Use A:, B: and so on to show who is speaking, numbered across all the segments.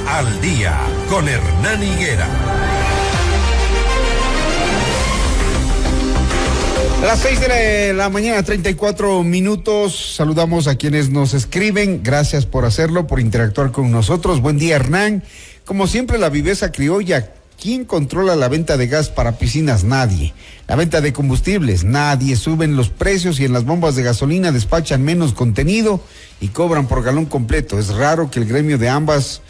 A: Al Día con Hernán Higuera.
B: A las 6 de la mañana, 34 minutos. Saludamos a quienes nos escriben. Gracias por hacerlo, por interactuar con nosotros. Buen día, Hernán. Como siempre, la viveza criolla. ¿Quién controla la venta de gas para piscinas? Nadie. La venta de combustibles, nadie. Suben los precios y en las bombas de gasolina despachan menos contenido y cobran por galón completo. Es raro que el gremio de ambas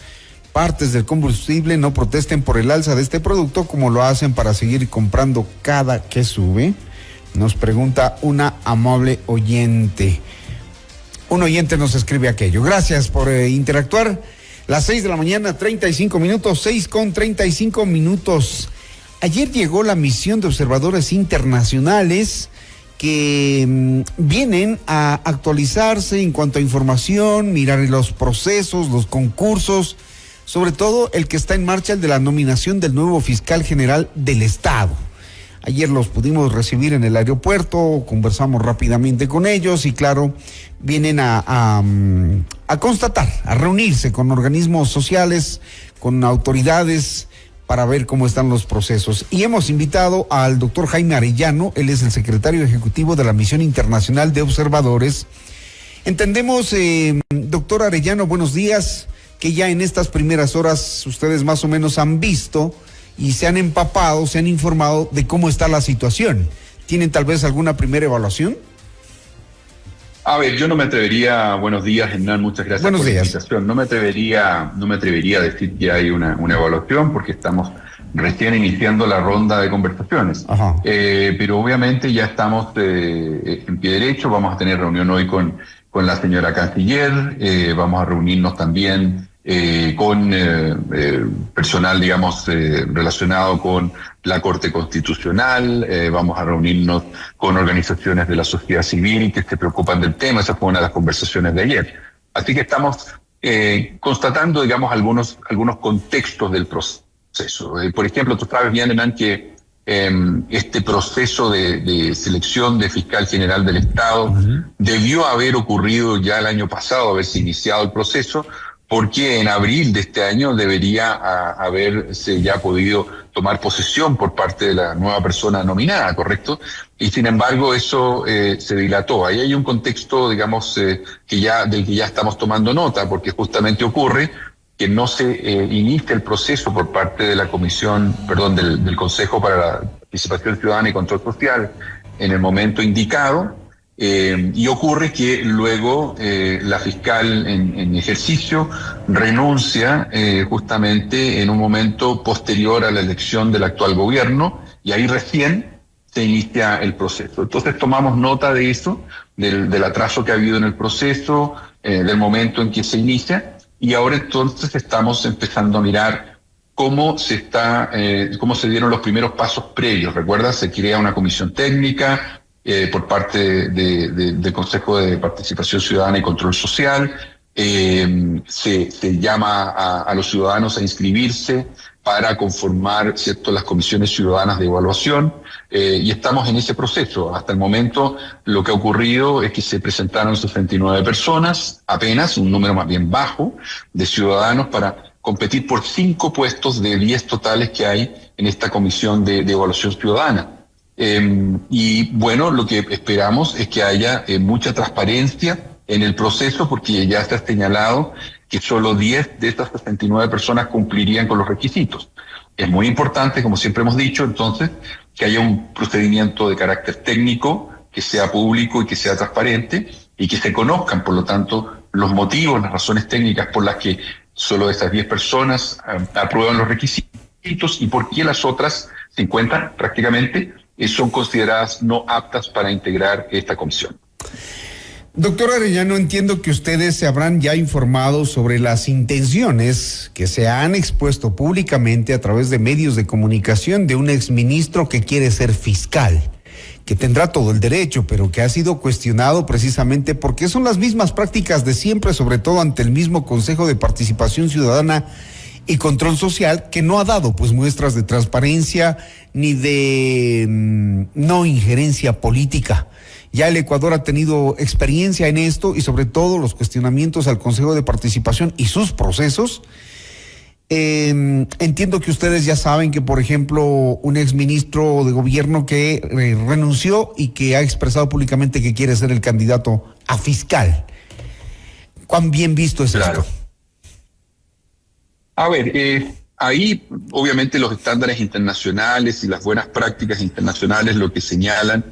B: partes del combustible no protesten por el alza de este producto como lo hacen para seguir comprando cada que sube. Nos pregunta una amable oyente. Un oyente nos escribe aquello. Gracias por interactuar. Las 6 de la mañana, 35 minutos, 6:35. Ayer llegó la misión de observadores internacionales que vienen a actualizarse en cuanto a información, mirar los procesos, los concursos, sobre todo el que está en marcha, el de la nominación del nuevo fiscal general del Estado. Ayer los pudimos recibir en el aeropuerto, conversamos rápidamente con ellos y claro, vienen a constatar, a reunirse con organismos sociales, con autoridades para ver cómo están los procesos. Y hemos invitado al doctor Jaime Arellano, él es el secretario ejecutivo de la Misión Internacional de Observadores. Entendemos, doctor Arellano, buenos días, que ya en estas primeras horas ustedes más o menos han visto y se han empapado, se han informado de cómo está la situación. ¿Tienen tal vez alguna primera evaluación?
C: A ver, yo no me atrevería, buenos días, Hernán, muchas gracias por la invitación. No me atrevería a decir que hay una evaluación porque estamos recién iniciando la ronda de conversaciones. Pero obviamente ya estamos en pie derecho, vamos a tener reunión hoy con la señora canciller, vamos a reunirnos también con personal, digamos, relacionado con la Corte Constitucional, vamos a reunirnos con organizaciones de la sociedad civil que se preocupan del tema. Esa fue una de las conversaciones de ayer. Así que estamos constatando, digamos, algunos contextos del proceso. Por ejemplo, tú sabes bien, Hernán, que este proceso de selección de fiscal general del Estado debió haber ocurrido ya el año pasado, haberse iniciado el proceso, porque en abril de este año debería haberse ya podido tomar posesión por parte de la nueva persona nominada, ¿correcto? Y sin embargo eso se dilató. Ahí hay un contexto, digamos, del que ya estamos tomando nota, porque justamente ocurre que no se inicia el proceso por parte de la comisión, del Consejo para la Participación Ciudadana y Control Social en el momento indicado. Y ocurre que luego la fiscal en ejercicio renuncia justamente en un momento posterior a la elección del actual gobierno y ahí recién se inicia el proceso. Entonces tomamos nota de eso, del atraso que ha habido en el proceso, del momento en que se inicia y ahora entonces estamos empezando a mirar cómo se dieron los primeros pasos previos. Recuerda, se crea una comisión técnica por parte del Consejo de Participación Ciudadana y Control Social. Se llama a los ciudadanos a inscribirse para conformar, ¿cierto?, las comisiones ciudadanas de evaluación, y estamos en ese proceso. Hasta el momento lo que ha ocurrido es que se presentaron 69 personas, apenas un número más bien bajo de ciudadanos para competir por 5 puestos de 10 totales que hay en esta comisión de evaluación ciudadana. Y bueno, lo que esperamos es que haya mucha transparencia en el proceso, porque ya se ha señalado que solo 10 de estas 69 personas cumplirían con los requisitos. Es muy importante, como siempre hemos dicho, entonces, que haya un procedimiento de carácter técnico, que sea público y que sea transparente, y que se conozcan, por lo tanto, los motivos, las razones técnicas por las que solo esas 10 personas aprueban los requisitos y por qué las otras 50 prácticamente son consideradas no aptas para integrar esta comisión.
B: Doctor Arellano, entiendo que ustedes se habrán ya informado sobre las intenciones que se han expuesto públicamente a través de medios de comunicación de un exministro que quiere ser fiscal, que tendrá todo el derecho, pero que ha sido cuestionado precisamente porque son las mismas prácticas de siempre, sobre todo ante el mismo Consejo de Participación Ciudadana y Control Social, que no ha dado pues muestras de transparencia ni de no injerencia política. Ya el Ecuador ha tenido experiencia en esto y sobre todo los cuestionamientos al Consejo de Participación y sus procesos Entiendo que ustedes ya saben que, por ejemplo, un exministro de gobierno que renunció y que ha expresado públicamente que quiere ser el candidato a fiscal. ¿Cuán bien visto es esto?
C: A ver, ahí obviamente los estándares internacionales y las buenas prácticas internacionales lo que señalan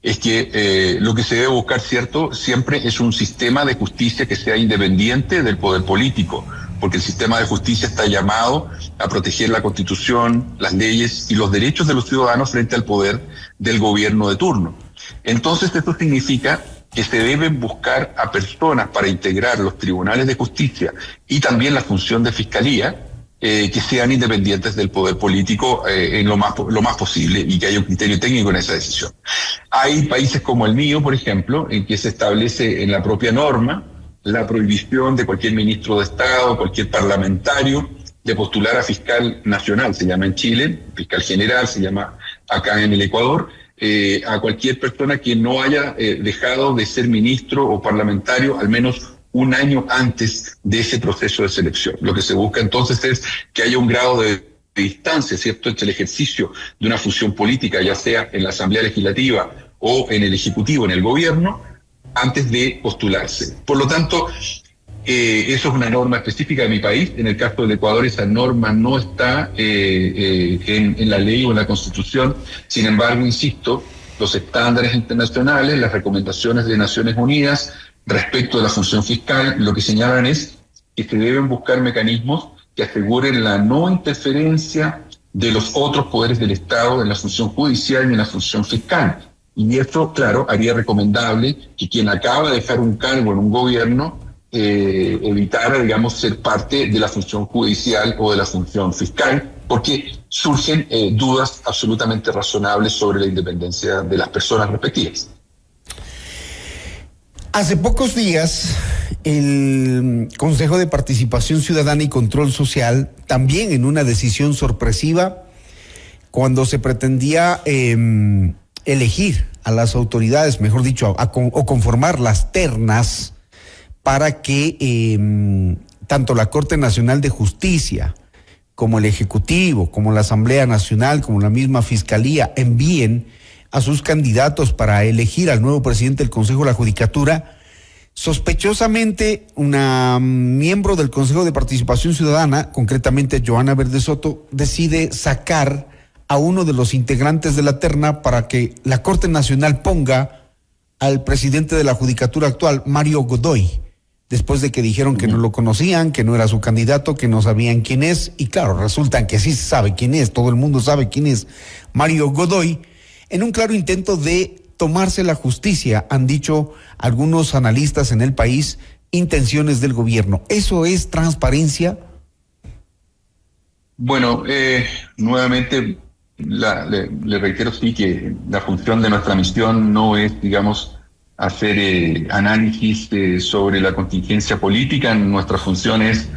C: es que lo que se debe buscar, ¿cierto?, siempre es un sistema de justicia que sea independiente del poder político, porque el sistema de justicia está llamado a proteger la Constitución, las leyes y los derechos de los ciudadanos frente al poder del gobierno de turno. Entonces, esto significa que se deben buscar a personas para integrar los tribunales de justicia y también la función de fiscalía, que sean independientes del poder político en lo más posible y que haya un criterio técnico en esa decisión. Hay países como el mío, por ejemplo, en que se establece en la propia norma la prohibición de cualquier ministro de Estado, cualquier parlamentario, de postular a fiscal nacional, se llama en Chile, fiscal general, se llama acá en el Ecuador, a cualquier persona que no haya dejado de ser ministro o parlamentario al menos un año antes de ese proceso de selección. Lo que se busca entonces es que haya un grado de distancia, ¿cierto?, entre el ejercicio de una función política, ya sea en la Asamblea Legislativa o en el Ejecutivo, en el gobierno, antes de postularse. Por lo tanto, eso es una norma específica de mi país. En el caso del Ecuador, esa norma no está en la ley o en la Constitución. Sin embargo, insisto, los estándares internacionales, las recomendaciones de Naciones Unidas respecto de la función fiscal, lo que señalan es que se deben buscar mecanismos que aseguren la no interferencia de los otros poderes del Estado en la función judicial y en la función fiscal. Y esto, claro, haría recomendable que quien acaba de dejar un cargo en un gobierno evitara, digamos, ser parte de la función judicial o de la función fiscal, porque surgen dudas absolutamente razonables sobre la independencia de las personas respectivas.
B: Hace pocos días, el Consejo de Participación Ciudadana y Control Social, también en una decisión sorpresiva, cuando se pretendía elegir a las autoridades, mejor dicho, o conformar las ternas para que tanto la Corte Nacional de Justicia como el Ejecutivo, como la Asamblea Nacional, como la misma Fiscalía envíen a sus candidatos para elegir al nuevo presidente del Consejo de la Judicatura, sospechosamente una miembro del Consejo de Participación Ciudadana, concretamente Joana Verde Soto, decide sacar a uno de los integrantes de la terna para que la Corte Nacional ponga al presidente de la Judicatura actual, Mario Godoy, después de que dijeron que no lo conocían, que no era su candidato, que no sabían quién es, y claro, resulta que sí se sabe quién es, todo el mundo sabe quién es Mario Godoy, en un claro intento de tomarse la justicia, han dicho algunos analistas en el país, intenciones del gobierno. ¿Eso es transparencia?
C: Bueno, nuevamente le reitero sí que la función de nuestra misión no es, digamos, hacer análisis sobre la contingencia política. Nuestra función es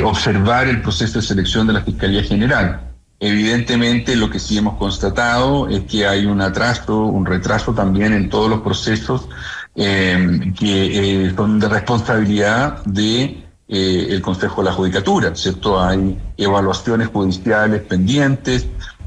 C: observar el proceso de selección de la Fiscalía General. Evidentemente, lo que sí hemos constatado es que hay un retraso también en todos los procesos que son de responsabilidad de el Consejo de la Judicatura, ¿cierto? Hay evaluaciones judiciales pendientes,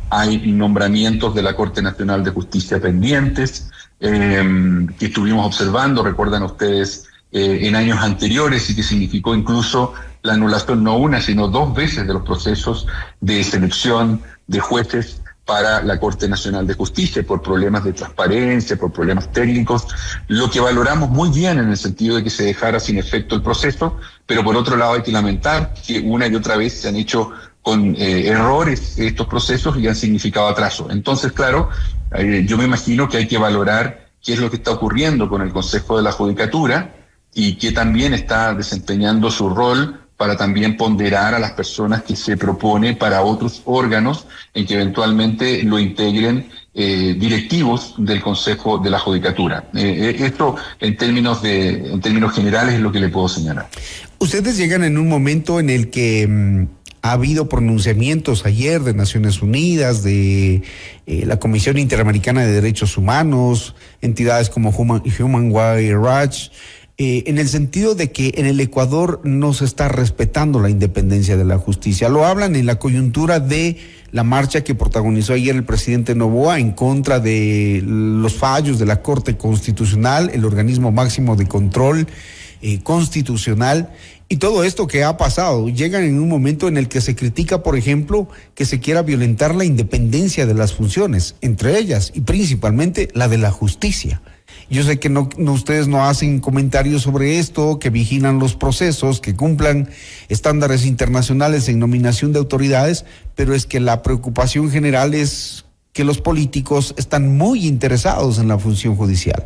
C: hay nombramientos de la Corte Nacional de Justicia pendientes, que estuvimos observando, recuerdan ustedes, en años anteriores, y que significó incluso la anulación no una, sino 2 veces de los procesos de selección de jueces para la Corte Nacional de Justicia por problemas de transparencia, por problemas técnicos, lo que valoramos muy bien en el sentido de que se dejara sin efecto el proceso, pero por otro lado hay que lamentar que una y otra vez se han hecho con errores estos procesos y han significado atraso. Entonces, claro, yo me imagino que hay que valorar qué es lo que está ocurriendo con el Consejo de la Judicatura y que también está desempeñando su rol para también ponderar a las personas que se propone para otros órganos en que eventualmente lo integren directivos del Consejo de la Judicatura. Esto en términos generales es lo que le puedo señalar.
B: Ustedes llegan en un momento en el que ha habido pronunciamientos ayer de Naciones Unidas, de la Comisión Interamericana de Derechos Humanos, entidades como Human Rights Watch, en el sentido de que en el Ecuador no se está respetando la independencia de la justicia. Lo hablan en la coyuntura de la marcha que protagonizó ayer el presidente Noboa en contra de los fallos de la Corte Constitucional, el organismo máximo de control constitucional. Y todo esto que ha pasado llega en un momento en el que se critica, por ejemplo, que se quiera violentar la independencia de las funciones, entre ellas y principalmente la de la justicia. Yo sé que ustedes no hacen comentarios sobre esto, que vigilan los procesos, que cumplan estándares internacionales en nominación de autoridades, pero es que la preocupación general es que los políticos están muy interesados en la función judicial.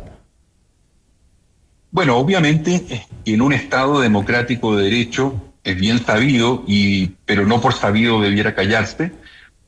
C: Bueno, obviamente en un Estado democrático de derecho es bien sabido, pero no por sabido debiera callarse,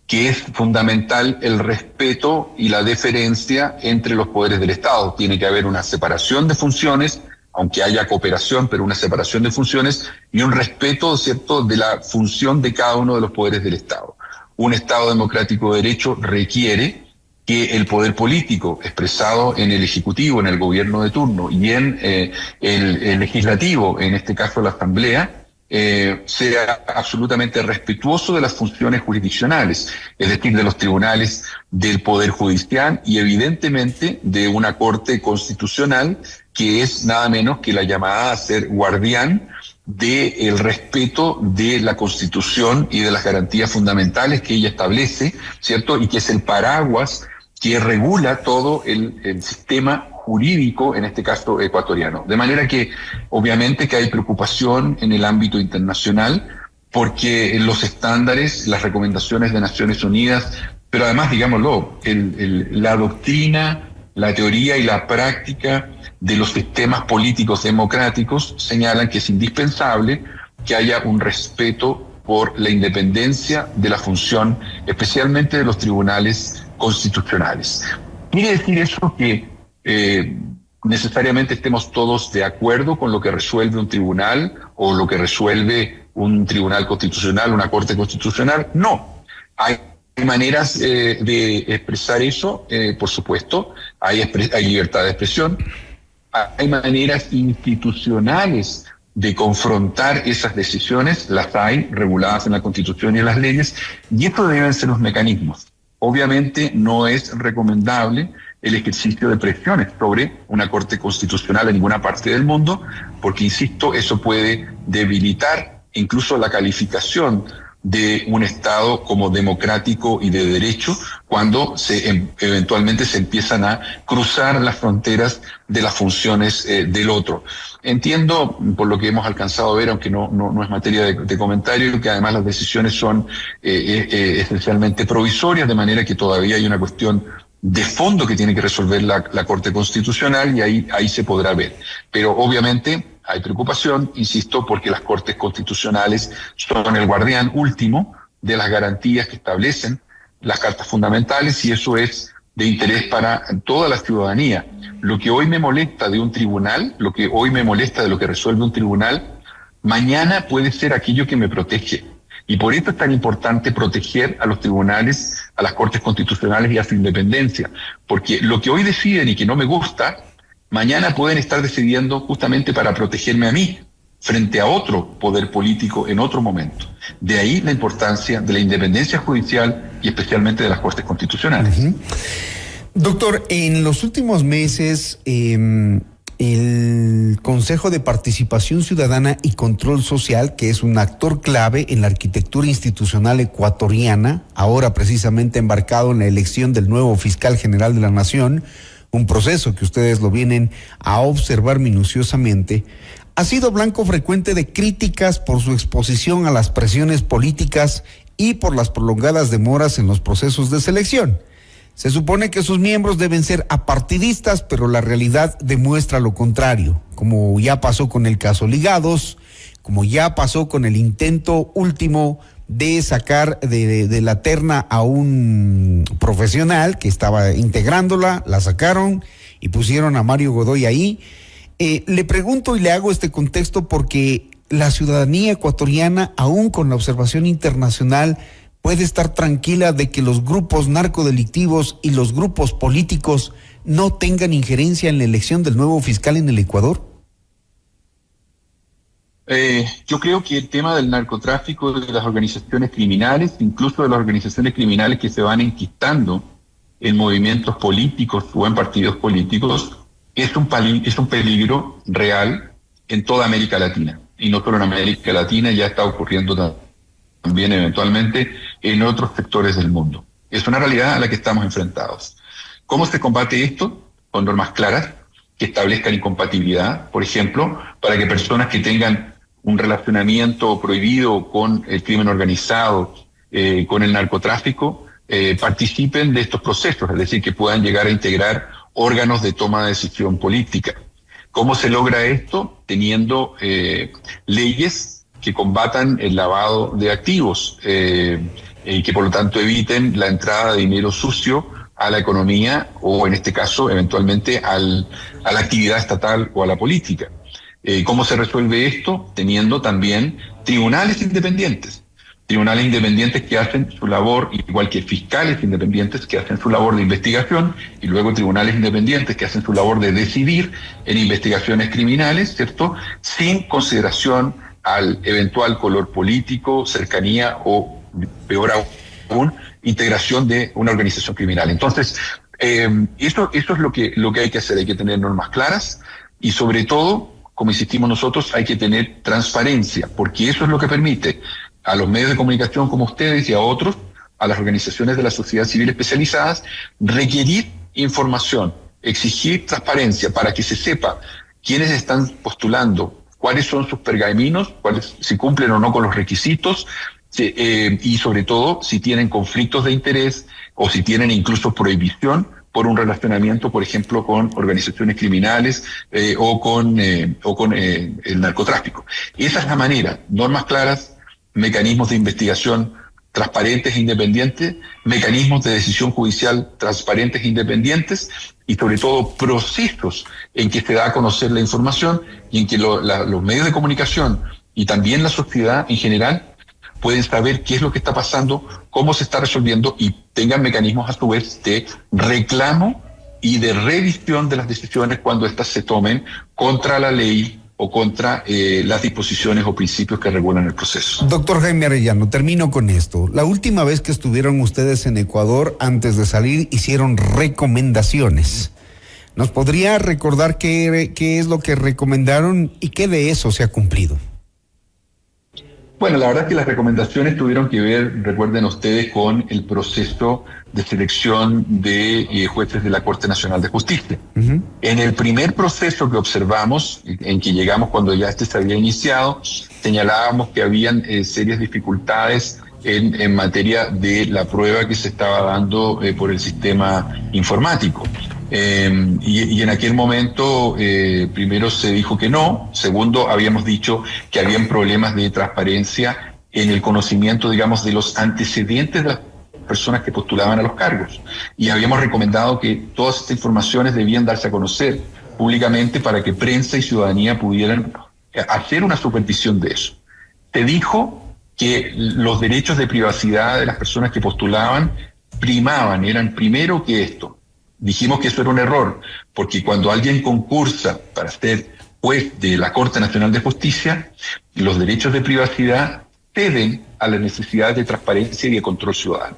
C: que es fundamental el respeto y la deferencia entre los poderes del Estado. Tiene que haber una separación de funciones, aunque haya cooperación, pero una separación de funciones y un respeto, ¿cierto?, de la función de cada uno de los poderes del Estado. Un Estado democrático de derecho requiere que el poder político expresado en el Ejecutivo, en el gobierno de turno y en el Legislativo, en este caso la Asamblea, sea absolutamente respetuoso de las funciones jurisdiccionales, es decir, de los tribunales, del Poder Judicial y evidentemente de una Corte Constitucional que es nada menos que la llamada a ser guardián del respeto de la Constitución y de las garantías fundamentales que ella establece, ¿cierto? Y que es el paraguas que regula todo el sistema jurídico, en este caso ecuatoriano. De manera que obviamente que hay preocupación en el ámbito internacional porque los estándares, las recomendaciones de Naciones Unidas, pero además, digámoslo, la doctrina, la teoría y la práctica de los sistemas políticos democráticos señalan que es indispensable que haya un respeto por la independencia de la función, especialmente de los tribunales constitucionales. Quiere decir eso que necesariamente estemos todos de acuerdo con lo que resuelve un tribunal o lo que resuelve un tribunal constitucional, una corte constitucional. No, hay maneras de expresar eso, por supuesto, hay libertad de expresión, hay maneras institucionales de confrontar esas decisiones, las hay reguladas en la Constitución y en las leyes, y estos deben ser los mecanismos. Obviamente no es recomendable el ejercicio de presiones sobre una Corte Constitucional en ninguna parte del mundo, porque, insisto, eso puede debilitar incluso la calificación de un Estado como democrático y de derecho cuando eventualmente se empiezan a cruzar las fronteras de las funciones del otro. Entiendo, por lo que hemos alcanzado a ver, aunque no es materia de comentario, que además las decisiones son esencialmente provisorias, de manera que todavía hay una cuestión de fondo que tiene que resolver la Corte Constitucional y ahí se podrá ver. Pero obviamente hay preocupación, insisto, porque las Cortes Constitucionales son el guardián último de las garantías que establecen las cartas fundamentales y eso es de interés para toda la ciudadanía. Lo que hoy me molesta de un tribunal, lo que hoy me molesta de lo que resuelve un tribunal, mañana puede ser aquello que me protege. Y por eso es tan importante proteger a los tribunales, a las Cortes Constitucionales y a su independencia. Porque lo que hoy deciden y que no me gusta, mañana pueden estar decidiendo justamente para protegerme a mí frente a otro poder político en otro momento. De ahí la importancia de la independencia judicial y especialmente de las Cortes Constitucionales.
B: Uh-huh. Doctor, en los últimos meses el Consejo de Participación Ciudadana y Control Social, que es un actor clave en la arquitectura institucional ecuatoriana, ahora precisamente embarcado en la elección del nuevo fiscal general de la Nación, un proceso que ustedes lo vienen a observar minuciosamente, ha sido blanco frecuente de críticas por su exposición a las presiones políticas y por las prolongadas demoras en los procesos de selección. Se supone que sus miembros deben ser apartidistas, pero la realidad demuestra lo contrario, como ya pasó con el caso Ligados, como ya pasó con el intento último de sacar de la terna a un profesional que estaba integrándola, la sacaron y pusieron a Mario Godoy ahí. Le pregunto y le hago este contexto porque la ciudadanía ecuatoriana, aún con la observación internacional, puede estar tranquila de que los grupos narcodelictivos y los grupos políticos no tengan injerencia en la elección del nuevo fiscal en el Ecuador.
C: Yo creo que el tema del narcotráfico, de las organizaciones criminales, incluso de las organizaciones criminales que se van enquistando en movimientos políticos o en partidos políticos, es un peligro real en toda América Latina. Y no solo en América Latina, ya está ocurriendo también eventualmente en otros sectores del mundo. Es una realidad a la que estamos enfrentados. ¿Cómo se combate esto? Con normas claras que establezcan incompatibilidad, por ejemplo, para que personas que tengan un relacionamiento prohibido con el crimen organizado, con el narcotráfico, participen de estos procesos, es decir, que puedan llegar a integrar órganos de toma de decisión política. ¿Cómo se logra esto? Teniendo leyes que combatan el lavado de activos y que por lo tanto eviten la entrada de dinero sucio a la economía o en este caso eventualmente a la actividad estatal o a la política. ¿Cómo se resuelve esto? Teniendo también tribunales independientes que hacen su labor, igual que fiscales independientes que hacen su labor de investigación, y luego tribunales independientes que hacen su labor de decidir en investigaciones criminales, ¿cierto? Sin consideración al eventual color político, cercanía o, peor aún, integración de una organización criminal. Entonces, eso es lo que hay que hacer. Hay que tener normas claras y, sobre todo, como insistimos nosotros, hay que tener transparencia, porque eso es lo que permite a los medios de comunicación como ustedes y a otros, a las organizaciones de la sociedad civil especializadas, requerir información, exigir transparencia para que se sepa quiénes están postulando, cuáles son sus pergaminos, si cumplen o no con los requisitos, y sobre todo si tienen conflictos de interés o si tienen incluso prohibición por un relacionamiento, por ejemplo, con organizaciones criminales o con el narcotráfico. Esa es la manera, normas claras, mecanismos de investigación transparentes e independientes, mecanismos de decisión judicial transparentes e independientes y sobre todo procesos en que se da a conocer la información y en que los medios de comunicación y también la sociedad en general pueden saber qué es lo que está pasando, cómo se está resolviendo y tengan mecanismos a su vez de reclamo y de revisión de las decisiones cuando éstas se tomen contra la ley o contra las disposiciones o principios que regulan el proceso.
B: Doctor Jaime Arellano, termino con esto. La última vez que estuvieron ustedes en Ecuador, antes de salir, hicieron recomendaciones. ¿Nos podría recordar qué es lo que recomendaron y qué de eso se ha cumplido?
C: Bueno, la verdad es que las recomendaciones tuvieron que ver, recuerden ustedes, con el proceso de selección de jueces de la Corte Nacional de Justicia. Uh-huh. En el primer proceso que observamos, en que llegamos cuando ya se había iniciado, señalábamos que habían serias dificultades en materia de la prueba que se estaba dando por el sistema informático. Y en aquel momento, primero se dijo que no, segundo habíamos dicho que habían problemas de transparencia en el conocimiento, digamos, de los antecedentes de las personas que postulaban a los cargos. Y habíamos recomendado que todas estas informaciones debían darse a conocer públicamente para que prensa y ciudadanía pudieran hacer una supervisión de eso. Se dijo que los derechos de privacidad de las personas que postulaban eran primero que esto. Dijimos que eso era un error, porque cuando alguien concursa para ser juez de la Corte Nacional de Justicia, los derechos de privacidad ceden a la necesidad de transparencia y de control ciudadano.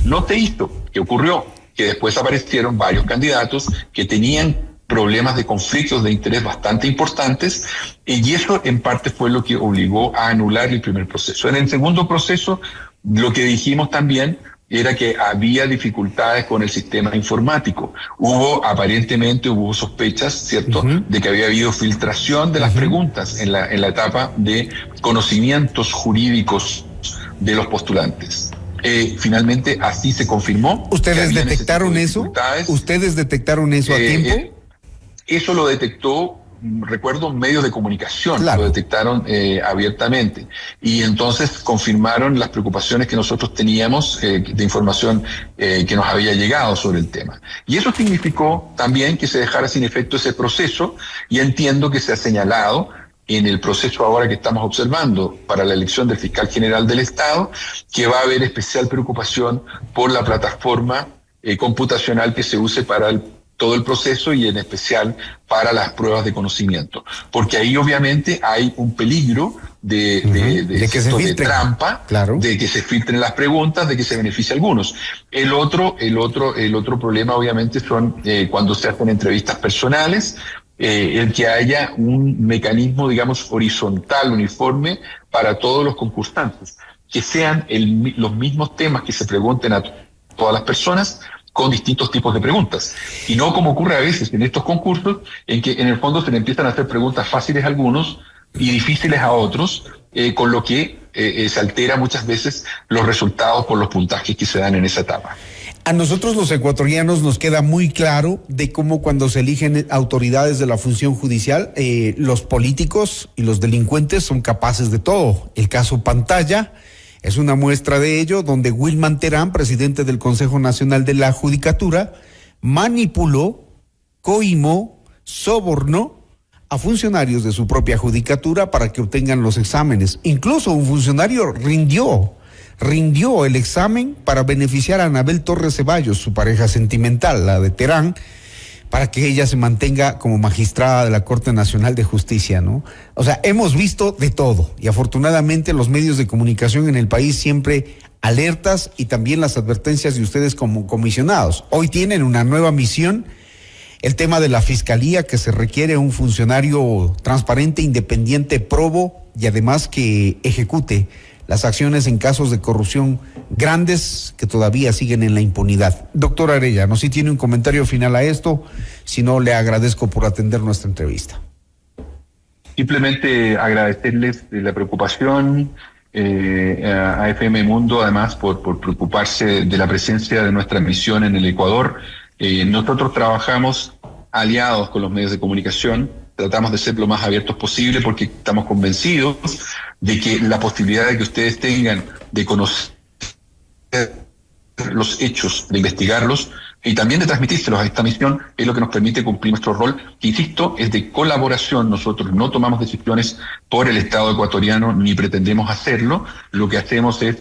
C: No se hizo. ¿Qué ocurrió? Que después aparecieron varios candidatos que tenían problemas de conflictos de interés bastante importantes, y eso en parte fue lo que obligó a anular el primer proceso. En el segundo proceso, lo que dijimos también era que había dificultades con el sistema informático. Aparentemente hubo sospechas, ¿cierto?, uh-huh, de que había habido filtración de las preguntas en la etapa de conocimientos jurídicos de los postulantes. Finalmente así se confirmó.
B: ¿Ustedes detectaron eso? ¿Ustedes detectaron eso a tiempo?
C: Eso lo detectó, recuerdo, medios de comunicación, claro, lo detectaron abiertamente. Y entonces confirmaron las preocupaciones que nosotros teníamos de información que nos había llegado sobre el tema. Y eso significó también que se dejara sin efecto ese proceso, y entiendo que se ha señalado en el proceso ahora que estamos observando para la elección del fiscal general del Estado, que va a haber especial preocupación por la plataforma computacional que se use para todo el proceso y en especial para las pruebas de conocimiento, porque ahí obviamente hay un peligro de
B: que se filtren,
C: de trampa,
B: claro,
C: de que se filtren las preguntas, de que se beneficie a algunos. El otro problema obviamente son cuando se hacen entrevistas personales, el que haya un mecanismo, digamos, horizontal, uniforme para todos los concursantes, que sean los mismos temas que se pregunten a todas las personas con distintos tipos de preguntas. Y no como ocurre a veces en estos concursos, en que en el fondo se le empiezan a hacer preguntas fáciles a algunos y difíciles a otros, con lo que se altera muchas veces los resultados por los puntajes que se dan en esa etapa.
B: A nosotros los ecuatorianos nos queda muy claro de cómo cuando se eligen autoridades de la función judicial, los políticos y los delincuentes son capaces de todo. El caso Pantalla es una muestra de ello, donde Wilman Terán, presidente del Consejo Nacional de la Judicatura, manipuló, cohimó, sobornó a funcionarios de su propia judicatura para que obtengan los exámenes. Incluso un funcionario rindió el examen para beneficiar a Anabel Torres Ceballos, su pareja sentimental, la de Terán, para que ella se mantenga como magistrada de la Corte Nacional de Justicia, ¿no? O sea, hemos visto de todo y afortunadamente los medios de comunicación en el país siempre alertas y también las advertencias de ustedes como comisionados. Hoy tienen una nueva misión, el tema de la fiscalía, que se requiere un funcionario transparente, independiente, probo y además que ejecute las acciones en casos de corrupción grandes que todavía siguen en la impunidad. Doctor Arellano, si tiene un comentario final a esto, si no, le agradezco por atender nuestra entrevista.
C: Simplemente agradecerles la preocupación a FM Mundo, además, por preocuparse de la presencia de nuestra misión en el Ecuador. Nosotros trabajamos aliados con los medios de comunicación, tratamos de ser lo más abiertos posible porque estamos convencidos de que la posibilidad de que ustedes tengan de conocer los hechos, de investigarlos y también de transmitírselos a esta misión es lo que nos permite cumplir nuestro rol, que insisto, es de colaboración. Nosotros no tomamos decisiones por el Estado ecuatoriano ni pretendemos hacerlo. Lo que hacemos es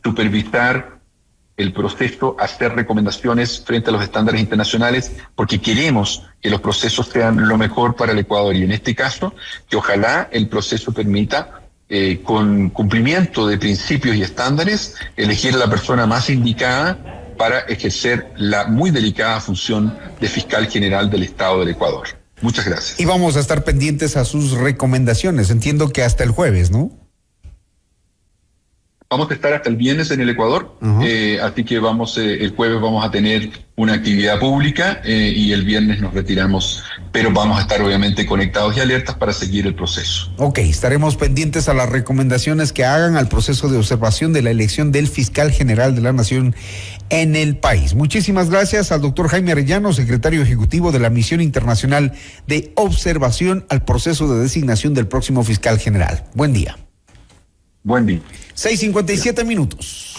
C: supervisar el proceso, hacer recomendaciones frente a los estándares internacionales, porque queremos que los procesos sean lo mejor para el Ecuador. Y en este caso, que ojalá el proceso permita, con cumplimiento de principios y estándares, elegir a la persona más indicada para ejercer la muy delicada función de fiscal general del Estado del Ecuador. Muchas gracias.
B: Y vamos a estar pendientes a sus recomendaciones. Entiendo que hasta el jueves, ¿no?
C: Vamos a estar hasta el viernes en el Ecuador, así que el jueves vamos a tener una actividad pública y el viernes nos retiramos, pero vamos a estar obviamente conectados y alertas para seguir el proceso.
B: Ok, estaremos pendientes a las recomendaciones que hagan al proceso de observación de la elección del fiscal general de la Nación en el país. Muchísimas gracias al doctor Jaime Arellano, secretario ejecutivo de la Misión Internacional de Observación al proceso de designación del próximo fiscal general. Buen día.
C: Buen día.
B: 6:57 minutos.